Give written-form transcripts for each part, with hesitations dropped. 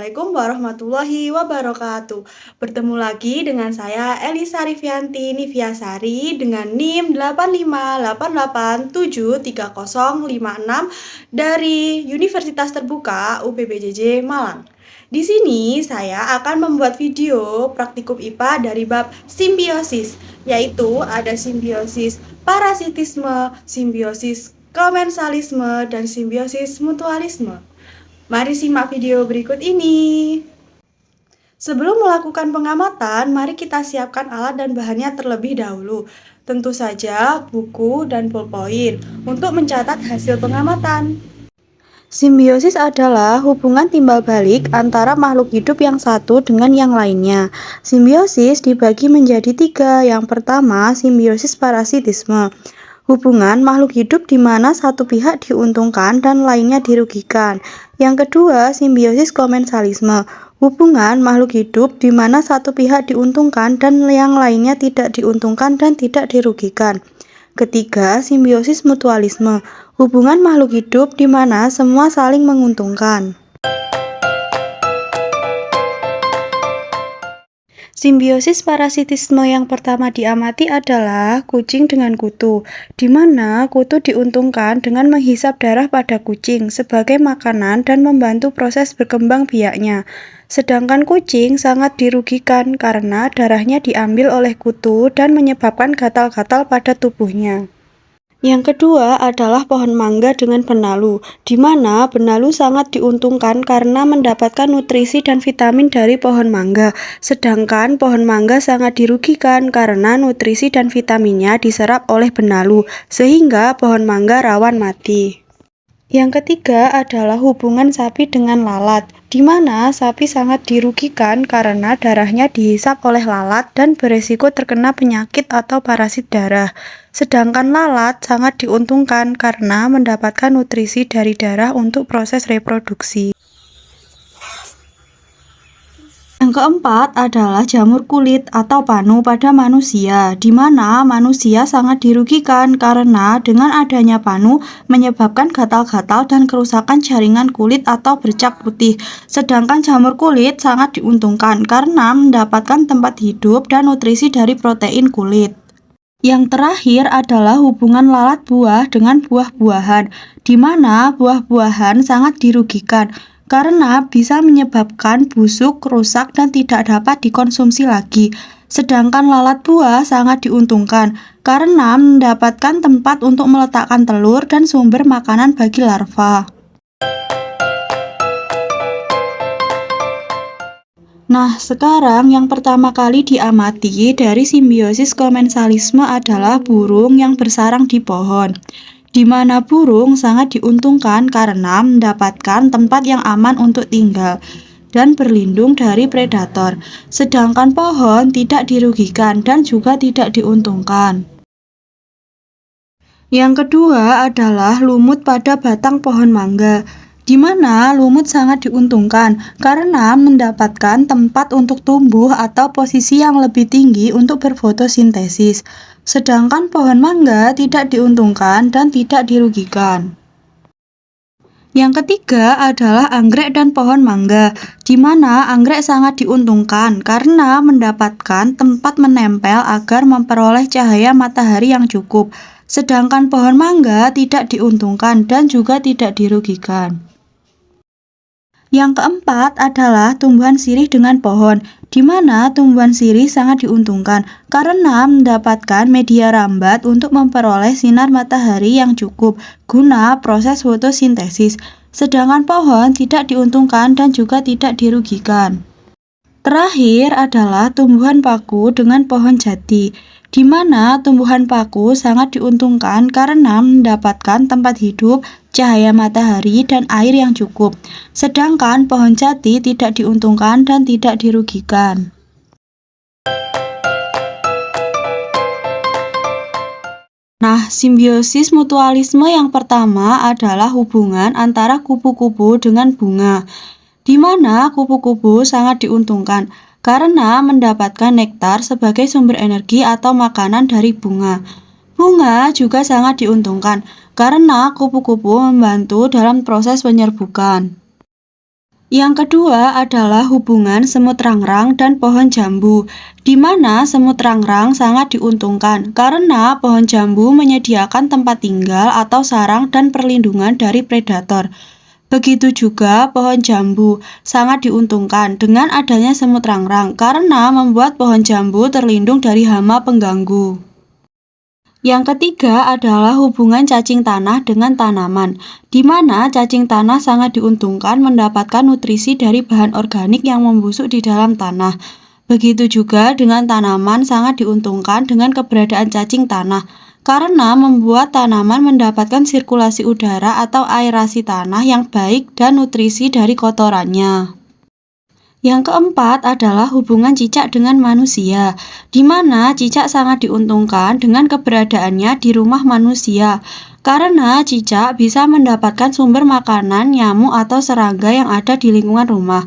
Assalamualaikum warahmatullahi wabarakatuh. Bertemu lagi dengan saya Elisa Rivianti Niviasari dengan NIM 858873056 dari Universitas Terbuka UPBJJ Malang. Di sini saya akan membuat video praktikum IPA dari bab simbiosis, yaitu ada simbiosis parasitisme, simbiosis komensalisme, dan simbiosis mutualisme. Mari simak video berikut ini. Sebelum melakukan pengamatan, mari kita siapkan alat dan bahannya terlebih dahulu. Tentu saja buku dan pulpoin untuk mencatat hasil pengamatan. Simbiosis adalah hubungan timbal balik antara makhluk hidup yang satu dengan yang lainnya. Simbiosis dibagi menjadi 3. Yang pertama, simbiosis parasitisme. Hubungan makhluk hidup di mana satu pihak diuntungkan dan lainnya dirugikan. Yang kedua, simbiosis komensalisme. Hubungan makhluk hidup di mana satu pihak diuntungkan dan yang lainnya tidak diuntungkan dan tidak dirugikan. Ketiga, simbiosis mutualisme. Hubungan makhluk hidup di mana semua saling menguntungkan. Simbiosis parasitisme yang pertama diamati adalah kucing dengan kutu, di mana kutu diuntungkan dengan menghisap darah pada kucing sebagai makanan dan membantu proses berkembang biaknya. Sedangkan kucing sangat dirugikan karena darahnya diambil oleh kutu dan menyebabkan gatal-gatal pada tubuhnya. Yang kedua adalah pohon mangga dengan benalu, di mana benalu sangat diuntungkan karena mendapatkan nutrisi dan vitamin dari pohon mangga, sedangkan pohon mangga sangat dirugikan karena nutrisi dan vitaminnya diserap oleh benalu, sehingga pohon mangga rawan mati. Yang ketiga adalah hubungan sapi dengan lalat, di mana sapi sangat dirugikan karena darahnya dihisap oleh lalat dan beresiko terkena penyakit atau parasit darah. Sedangkan lalat sangat diuntungkan karena mendapatkan nutrisi dari darah untuk proses reproduksi. Yang keempat adalah jamur kulit atau panu pada manusia, di mana manusia sangat dirugikan karena dengan adanya panu menyebabkan gatal-gatal dan kerusakan jaringan kulit atau bercak putih. Sedangkan jamur kulit sangat diuntungkan karena mendapatkan tempat hidup dan nutrisi dari protein kulit. Yang terakhir adalah hubungan lalat buah dengan buah-buahan, di mana buah-buahan sangat dirugikan karena bisa menyebabkan busuk, rusak, dan tidak dapat dikonsumsi lagi. Sedangkan lalat buah sangat diuntungkan karena mendapatkan tempat untuk meletakkan telur dan sumber makanan bagi larva. Nah, sekarang yang pertama kali diamati dari simbiosis komensalisme adalah burung yang bersarang di pohon, di mana burung sangat diuntungkan karena mendapatkan tempat yang aman untuk tinggal dan berlindung dari predator, sedangkan pohon tidak dirugikan dan juga tidak diuntungkan. Yang kedua adalah lumut pada batang pohon mangga, di mana lumut sangat diuntungkan karena mendapatkan tempat untuk tumbuh atau posisi yang lebih tinggi untuk berfotosintesis. Sedangkan pohon mangga tidak diuntungkan dan tidak dirugikan. Yang ketiga adalah anggrek dan pohon mangga, di mana anggrek sangat diuntungkan karena mendapatkan tempat menempel agar memperoleh cahaya matahari yang cukup. Sedangkan pohon mangga tidak diuntungkan dan juga tidak dirugikan. Yang keempat adalah tumbuhan sirih dengan pohon, di mana tumbuhan sirih sangat diuntungkan karena mendapatkan media rambat untuk memperoleh sinar matahari yang cukup guna proses fotosintesis, sedangkan pohon tidak diuntungkan dan juga tidak dirugikan. Terakhir adalah tumbuhan paku dengan pohon jati, di mana tumbuhan paku sangat diuntungkan karena mendapatkan tempat hidup, cahaya matahari, dan air yang cukup. Sedangkan pohon jati tidak diuntungkan dan tidak dirugikan. Nah, simbiosis mutualisme yang pertama adalah hubungan antara kupu-kupu dengan bunga, di mana kupu-kupu sangat diuntungkan karena mendapatkan nektar sebagai sumber energi atau makanan dari bunga. Bunga juga sangat diuntungkan karena kupu-kupu membantu dalam proses penyerbukan. Yang kedua adalah hubungan semut rangrang dan pohon jambu, di mana semut rangrang sangat diuntungkan karena pohon jambu menyediakan tempat tinggal atau sarang dan perlindungan dari predator. Begitu juga pohon jambu sangat diuntungkan dengan adanya semut rangrang karena membuat pohon jambu terlindung dari hama pengganggu. Yang ketiga adalah hubungan cacing tanah dengan tanaman, di mana cacing tanah sangat diuntungkan mendapatkan nutrisi dari bahan organik yang membusuk di dalam tanah. Begitu juga dengan tanaman sangat diuntungkan dengan keberadaan cacing tanah, karena membuat tanaman mendapatkan sirkulasi udara atau aerasi tanah yang baik dan nutrisi dari kotorannya. Yang keempat adalah hubungan cicak dengan manusia, di mana cicak sangat diuntungkan dengan keberadaannya di rumah manusia, karena cicak bisa mendapatkan sumber makanan, nyamuk, atau serangga yang ada di lingkungan rumah.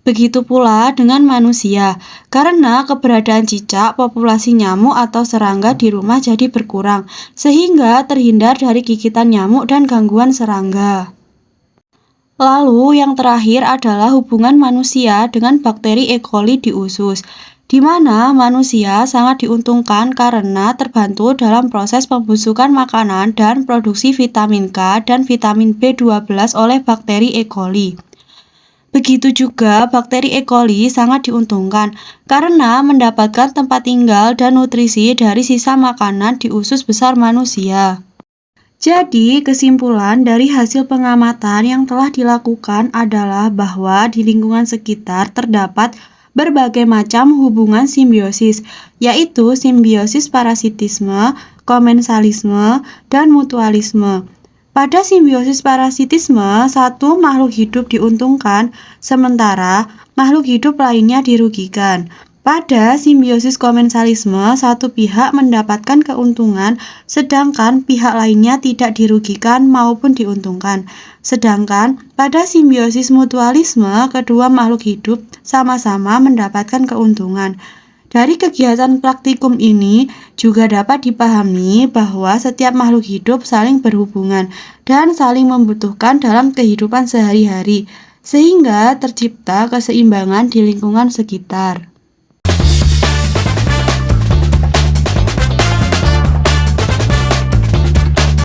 Begitu pula dengan manusia, karena keberadaan cicak, populasi nyamuk atau serangga di rumah jadi berkurang, sehingga terhindar dari gigitan nyamuk dan gangguan serangga. Lalu yang terakhir adalah hubungan manusia dengan bakteri E. coli di usus, di mana manusia sangat diuntungkan karena terbantu dalam proses pembusukan makanan dan produksi vitamin K dan vitamin B12 oleh bakteri E. coli. Begitu juga bakteri E. coli sangat diuntungkan karena mendapatkan tempat tinggal dan nutrisi dari sisa makanan di usus besar manusia. Jadi, kesimpulan dari hasil pengamatan yang telah dilakukan adalah bahwa di lingkungan sekitar terdapat berbagai macam hubungan simbiosis, yaitu simbiosis parasitisme, komensalisme, dan mutualisme. Pada simbiosis parasitisme, satu makhluk hidup diuntungkan, sementara makhluk hidup lainnya dirugikan. Pada simbiosis komensalisme, satu pihak mendapatkan keuntungan, sedangkan pihak lainnya tidak dirugikan maupun diuntungkan. Sedangkan pada simbiosis mutualisme, kedua makhluk hidup sama-sama mendapatkan keuntungan. Dari kegiatan praktikum ini juga dapat dipahami bahwa setiap makhluk hidup saling berhubungan dan saling membutuhkan dalam kehidupan sehari-hari, sehingga tercipta keseimbangan di lingkungan sekitar.